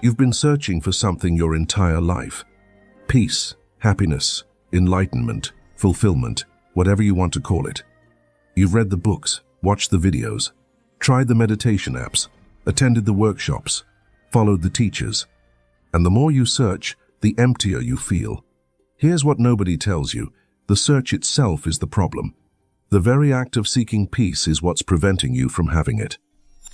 You've been searching for something your entire life. Peace, happiness, enlightenment, fulfillment, whatever you want to call it. You've read the books, watched the videos, tried the meditation apps, attended the workshops, followed the teachers. And the more you search, the emptier you feel. Here's what nobody tells you. The search itself is the problem. The very act of seeking peace is what's preventing you from having it.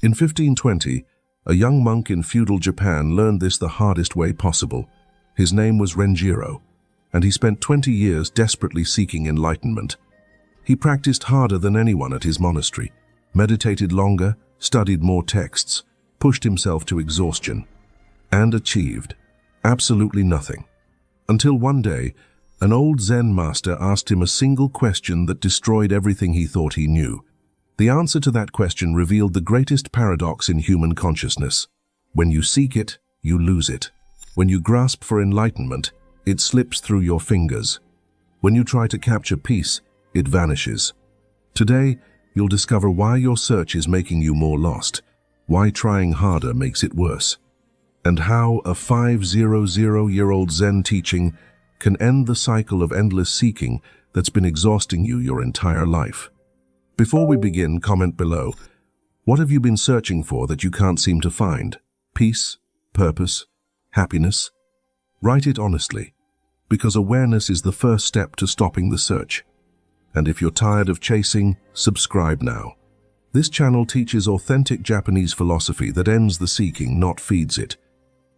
In 1520, a young monk in feudal Japan learned this the hardest way possible. His name was Renjiro, and he spent 20 years desperately seeking enlightenment. He practiced harder than anyone at his monastery, meditated longer, studied more texts, pushed himself to exhaustion, and achieved absolutely nothing. Until one day, an old Zen master asked him a single question that destroyed everything he thought he knew. The answer to that question revealed the greatest paradox in human consciousness. When you seek it, you lose it. When you grasp for enlightenment, it slips through your fingers. When you try to capture peace, it vanishes. Today, you'll discover why your search is making you more lost, why trying harder makes it worse, and how a 500-year-old Zen teaching can end the cycle of endless seeking that's been exhausting you your entire life. Before we begin, comment below. What have you been searching for that you can't seem to find? Peace? Purpose? Happiness? Write it honestly, because awareness is the first step to stopping the search. And if you're tired of chasing, subscribe now. This channel teaches authentic Japanese philosophy that ends the seeking, not feeds it.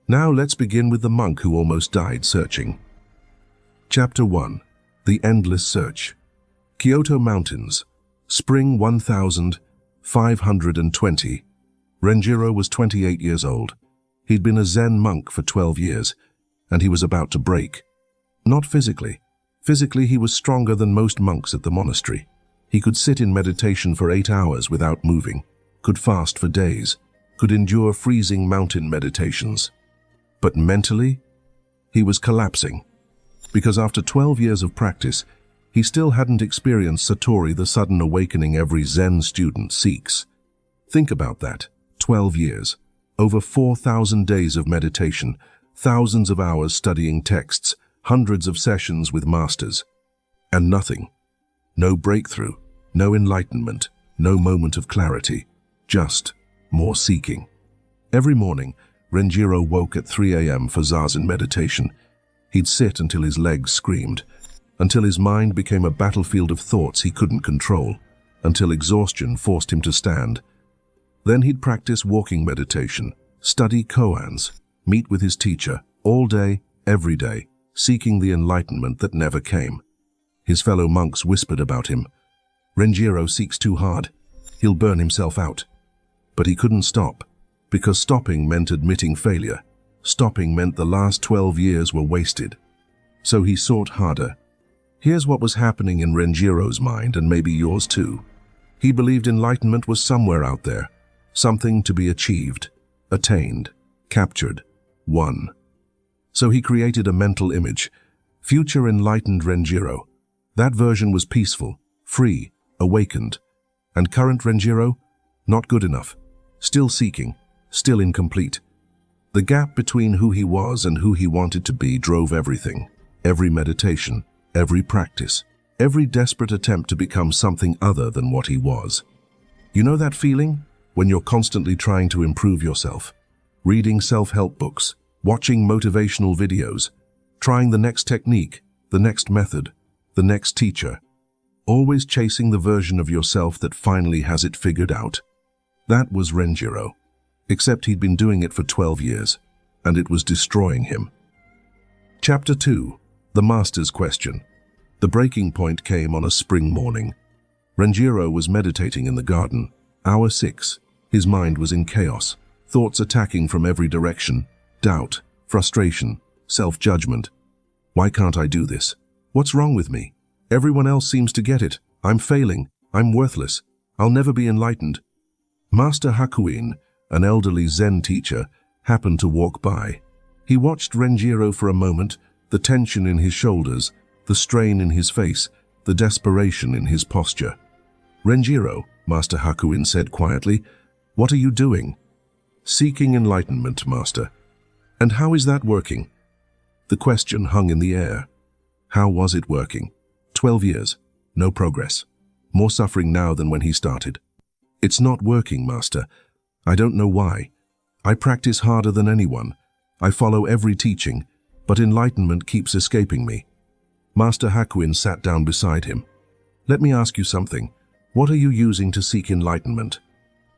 Now let's begin with the monk who almost died searching. Chapter 1. The Endless Search. Kyoto Mountains. Spring 1520. Renjiro was 28 years old. He'd been a Zen monk for 12 years, and he was about to break. Not physically. Physically, he was stronger than most monks at the monastery. He could sit in meditation for 8 hours without moving, could fast for days, could endure freezing mountain meditations. But mentally, he was collapsing, because after 12 years of practice, he still hadn't experienced Satori, the sudden awakening every Zen student seeks. Think about that. 12 years, over 4,000 days of meditation, thousands of hours studying texts, hundreds of sessions with masters, and nothing. No breakthrough, no enlightenment, no moment of clarity, just more seeking. Every morning, Renjiro woke at 3 a.m. for zazen meditation. He'd sit until his legs screamed, until his mind became a battlefield of thoughts he couldn't control, until exhaustion forced him to stand. Then he'd practice walking meditation, study koans, meet with his teacher, all day, every day, seeking the enlightenment that never came. His fellow monks whispered about him. Renjiro seeks too hard. He'll burn himself out. But he couldn't stop, because stopping meant admitting failure. Stopping meant the last 12 years were wasted. So he sought harder. Here's what was happening in Renjiro's mind, and maybe yours too. He believed enlightenment was somewhere out there, something to be achieved, attained, captured, won. So he created a mental image. Future enlightened Renjiro. That version was peaceful, free, awakened. And current Renjiro? Not good enough. Still seeking, still incomplete. The gap between who he was and who he wanted to be drove everything. Every meditation, every practice, every desperate attempt to become something other than what he was. You know that feeling? When you're constantly trying to improve yourself, reading self-help books, watching motivational videos, trying the next technique, the next method, the next teacher, always chasing the version of yourself that finally has it figured out. That was Renjiro, except he'd been doing it for 12 years, and it was destroying him. Chapter 2. The Master's Question. The breaking point came on a spring morning. Renjiro was meditating in the garden. Hour 6. His mind was in chaos, thoughts attacking from every direction, doubt, frustration, self-judgment. Why can't I do this? What's wrong with me? Everyone else seems to get it. I'm failing. I'm worthless. I'll never be enlightened. Master Hakuin, an elderly Zen teacher, happened to walk by. He watched Renjiro for a moment, the tension in his shoulders, the strain in his face, the desperation in his posture. Renjiro, Master Hakuin said quietly, "What are you doing?" "Seeking enlightenment, Master." And how is that working? The question hung in the air. How was it working? 12 years. No progress. More suffering now than when he started. It's not working, Master. I don't know why. I practice harder than anyone. I follow every teaching, but enlightenment keeps escaping me. Master Hakuin sat down beside him. Let me ask you something. What are you using to seek enlightenment?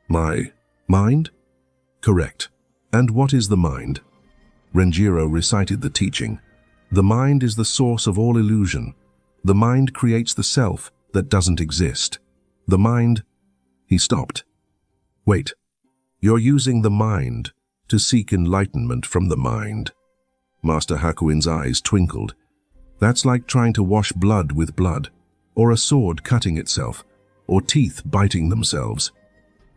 My mind? Correct. And what is the mind? Renjiro recited the teaching. The mind is the source of all illusion. The mind creates the self that doesn't exist. The mind... He stopped. Wait. You're using the mind to seek enlightenment from the mind. Master Hakuin's eyes twinkled. That's like trying to wash blood with blood, or a sword cutting itself, or teeth biting themselves.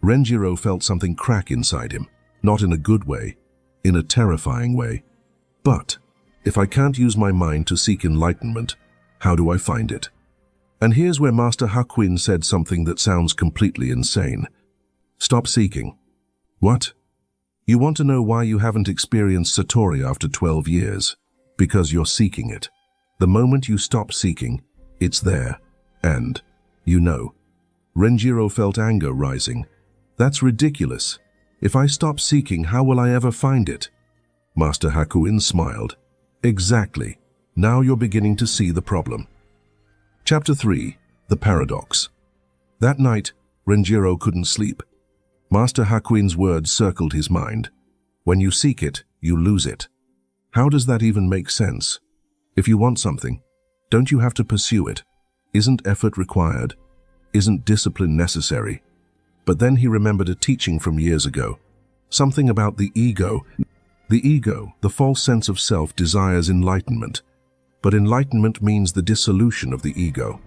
Renjiro felt something crack inside him, not in a good way, in a terrifying way. But if I can't use my mind to seek enlightenment, how do I find it? And here's where Master Hakuin said something that sounds completely insane. Stop seeking. What? You want to know why you haven't experienced Satori after 12 years? Because you're seeking it. The moment you stop seeking, it's there. And, you know. Renjiro felt anger rising. That's ridiculous. If I stop seeking, how will I ever find it? Master Hakuin smiled. Exactly. Now you're beginning to see the problem. Chapter 3. The Paradox. That night, Renjiro couldn't sleep. Master Hakuin's words circled his mind. When you seek it, you lose it. How does that even make sense? If you want something, don't you have to pursue it? Isn't effort required? Isn't discipline necessary? But then he remembered a teaching from years ago. Something about the ego. The ego, the false sense of self, desires enlightenment. But enlightenment means the dissolution of the ego.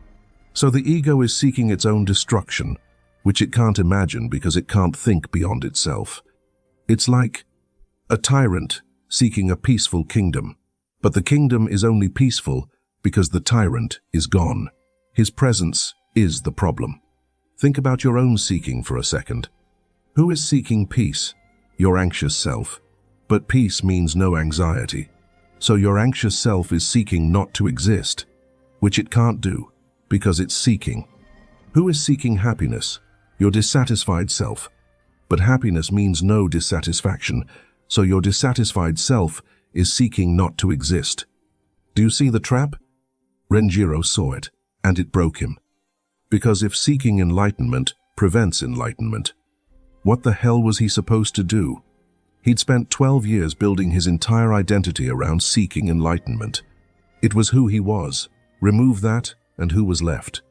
So the ego is seeking its own destruction, which it can't imagine because it can't think beyond itself. It's like a tyrant seeking a peaceful kingdom. But the kingdom is only peaceful because the tyrant is gone. His presence is the problem. Think about your own seeking for a second. Who is seeking peace? Your anxious self. But peace means no anxiety. So your anxious self is seeking not to exist, which it can't do, because it's seeking. Who is seeking happiness? Your dissatisfied self. But happiness means no dissatisfaction, so your dissatisfied self is seeking not to exist. Do you see the trap? Renjiro saw it, and it broke him. Because if seeking enlightenment prevents enlightenment, what the hell was he supposed to do? He'd spent 12 years building his entire identity around seeking enlightenment. It was who he was. Remove that, and who was left?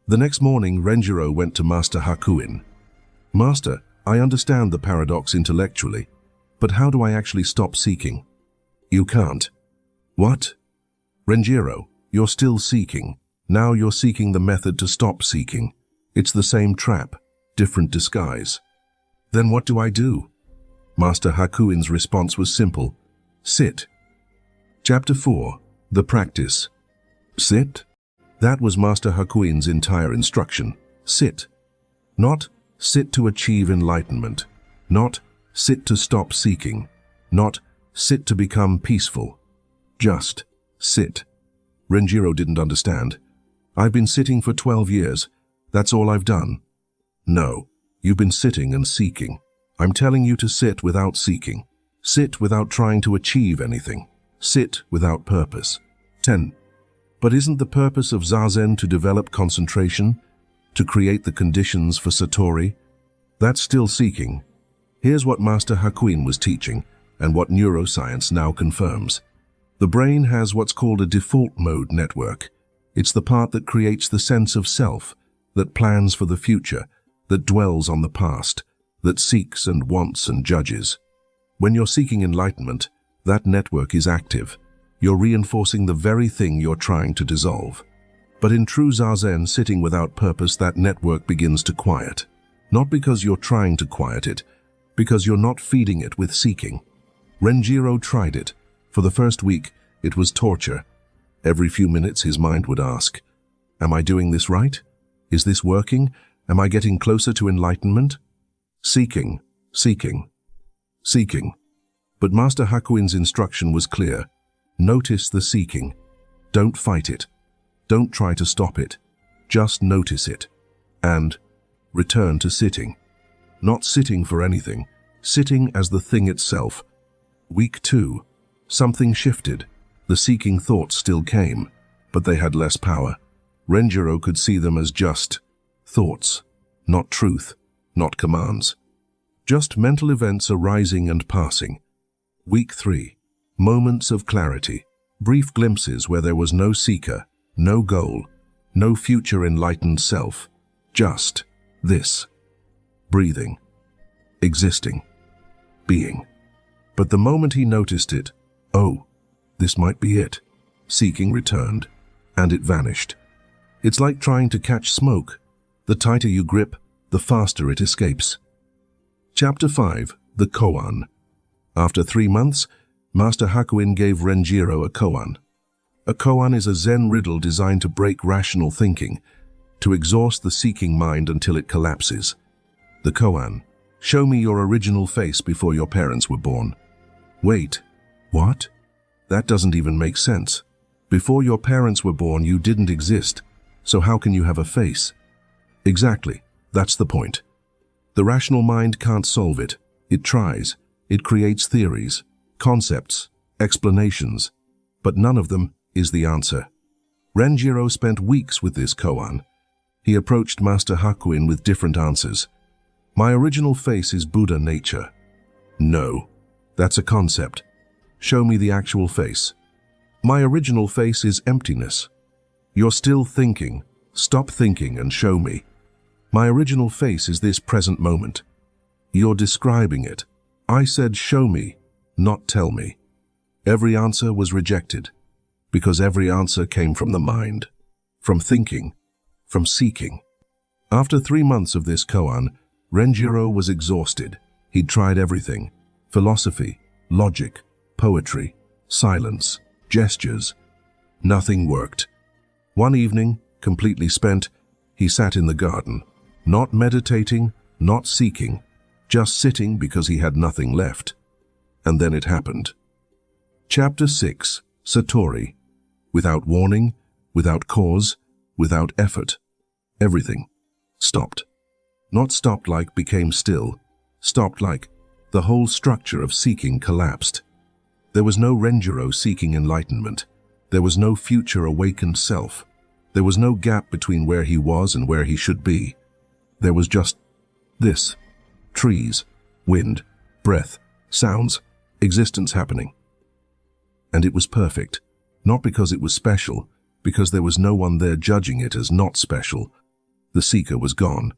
The next morning, Renjiro went to Master Hakuin. Master, I understand the paradox intellectually, but how do I actually stop seeking? You can't. What? Renjiro, you're still seeking. Now you're seeking the method to stop seeking. It's the same trap, different disguise. Then what do I do? Master Hakuin's response was simple. Sit. Chapter 4. The Practice. Sit? That was Master Hakuin's entire instruction. Sit. Not sit to achieve enlightenment. Not sit to stop seeking. Not sit to become peaceful. Just sit. Renjiro didn't understand. I've been sitting for 12 years. That's all I've done. No, you've been sitting and seeking. I'm telling you to sit without seeking. Sit without trying to achieve anything. Sit without purpose. 10. But isn't the purpose of Zazen to develop concentration? To create the conditions for Satori? That's still seeking. Here's what Master Hakuin was teaching, and what neuroscience now confirms. The brain has what's called a default mode network. It's the part that creates the sense of self, that plans for the future, that dwells on the past, that seeks and wants and judges. When you're seeking enlightenment, that network is active. You're reinforcing the very thing you're trying to dissolve. But in true Zazen, sitting without purpose, that network begins to quiet. Not because you're trying to quiet it, because you're not feeding it with seeking. Renjiro tried it. For the first week, it was torture. Every few minutes, his mind would ask, am I doing this right? Is this working? Am I getting closer to enlightenment? Seeking, seeking, seeking. But Master Hakuin's instruction was clear. Notice the seeking. Don't fight it. Don't try to stop it. Just notice it. And return to sitting. Not sitting for anything, sitting as the thing itself. Week 2. Something shifted. The seeking thoughts still came, but they had less power. Renjiro could see them as just thoughts, not truth, not commands. Just mental events arising and passing. Week 3. Moments of clarity. Brief glimpses where there was no seeker, no goal, no future enlightened self. Just this. Breathing. Existing. Being. But the moment he noticed it, oh, this might be it. Seeking returned, and it vanished. It's like trying to catch smoke. The tighter you grip, the faster it escapes. Chapter 5. The Koan. After 3 months, Master Hakuin gave Renjiro a koan. A koan is a Zen riddle designed to break rational thinking, to exhaust the seeking mind until it collapses. The koan: show me your original face before your parents were born. Wait, what? That doesn't even make sense. Before your parents were born, you didn't exist, so how can you have a face? Exactly, that's the point. The rational mind can't solve it. It tries. It creates theories, concepts, explanations, but none of them is the answer. Renjiro spent weeks with this koan. He approached Master Hakuin with different answers. My original face is Buddha nature. No, that's a concept. Show me the actual face. My original face is emptiness. You're still thinking. Stop thinking and show me. My original face is this present moment. You're describing it. I said show me, not tell me. Every answer was rejected, because every answer came from the mind, from thinking, from seeking. After 3 months of this koan, Renjiro was exhausted. He'd tried everything: philosophy, logic, poetry, silence, gestures. Nothing worked. One evening, completely spent, he sat in the garden, not meditating, not seeking, just sitting because he had nothing left. And then it happened. Chapter 6. Satori. Without warning, without cause, without effort, everything stopped. Not stopped like became still, stopped like the whole structure of seeking collapsed. There was no Renjiro seeking enlightenment. There was no future awakened self. There was no gap between where he was and where he should be. There was just this: trees, wind, breath, sounds, existence happening. And it was perfect, not because it was special, because there was no one there judging it as not special. The seeker was gone,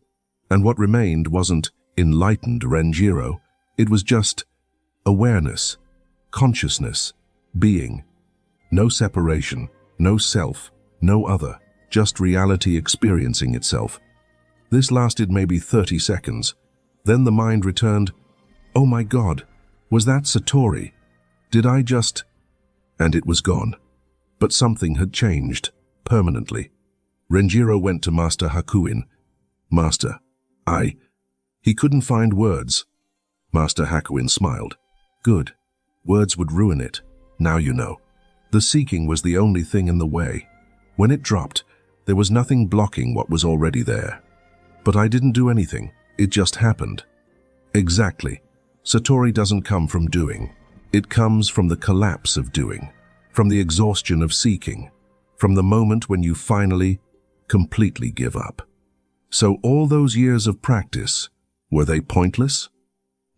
and what remained wasn't enlightened Renjiro. It was just awareness, consciousness, being. No separation, no self, no other, just reality experiencing itself. This lasted maybe 30 seconds. Then the mind returned, oh my God, was that Satori? Did I just... And it was gone. But something had changed, permanently. Renjiro went to Master Hakuin. Master, He couldn't find words. Master Hakuin smiled. Good. Words would ruin it. Now you know. The seeking was the only thing in the way. When it dropped, there was nothing blocking what was already there. But I didn't do anything. It just happened. Exactly. Satori doesn't come from doing. It comes from the collapse of doing, from the exhaustion of seeking, from the moment when you finally, completely give up. So all those years of practice, were they pointless?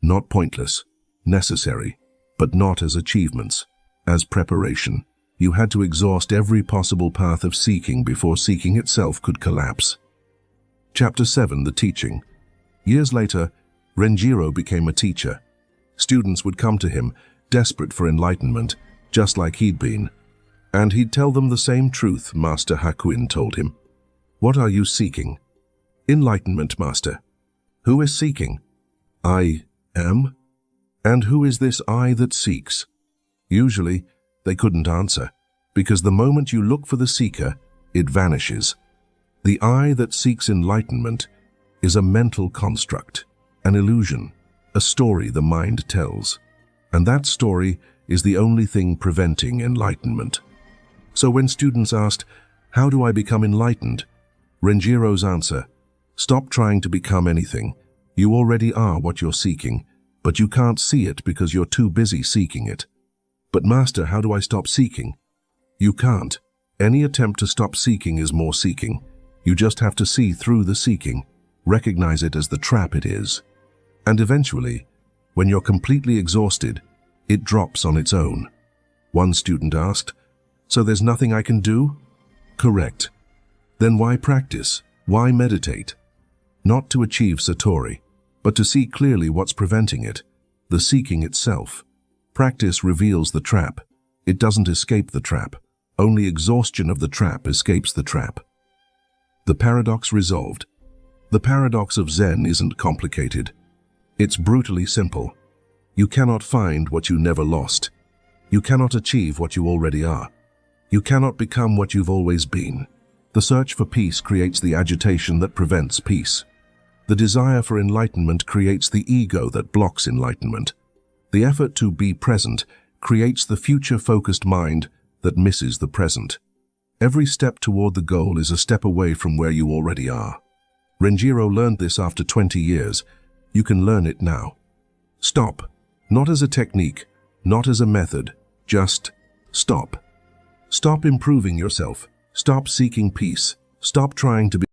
Not pointless. Necessary, but not as achievements, as preparation. You had to exhaust every possible path of seeking before seeking itself could collapse. Chapter 7. The Teaching. Years later, Renjiro became a teacher. Students would come to him, desperate for enlightenment, just like he'd been. And he'd tell them the same truth Master Hakuin told him. What are you seeking? Enlightenment, Master. Who is seeking? I am. And who is this I that seeks? Usually, they couldn't answer, because the moment you look for the seeker, it vanishes. The I that seeks enlightenment is a mental construct, an illusion, a story the mind tells. And that story is the only thing preventing enlightenment. So when students asked, "How do I become enlightened?" Renjiro's answer, "Stop trying to become anything. You already are what you're seeking, but you can't see it because you're too busy seeking it." "But Master, how do I stop seeking?" You can't. Any attempt to stop seeking is more seeking. You just have to see through the seeking, recognize it as the trap it is. And eventually, when you're completely exhausted, it drops on its own. One student asked, "So there's nothing I can do?" Correct. Then why practice? Why meditate? Not to achieve Satori, but to see clearly what's preventing it, the seeking itself. Practice reveals the trap. It doesn't escape the trap. Only exhaustion of the trap escapes the trap. The paradox resolved. The paradox of Zen isn't complicated. It's brutally simple. You cannot find what you never lost. You cannot achieve what you already are. You cannot become what you've always been. The search for peace creates the agitation that prevents peace. The desire for enlightenment creates the ego that blocks enlightenment. The effort to be present creates the future-focused mind that misses the present. Every step toward the goal is a step away from where you already are. Renjiro learned this after 20 years. You can learn it now. Stop. Not as a technique, not as a method, just stop. Stop improving yourself. Stop seeking peace. Stop trying to be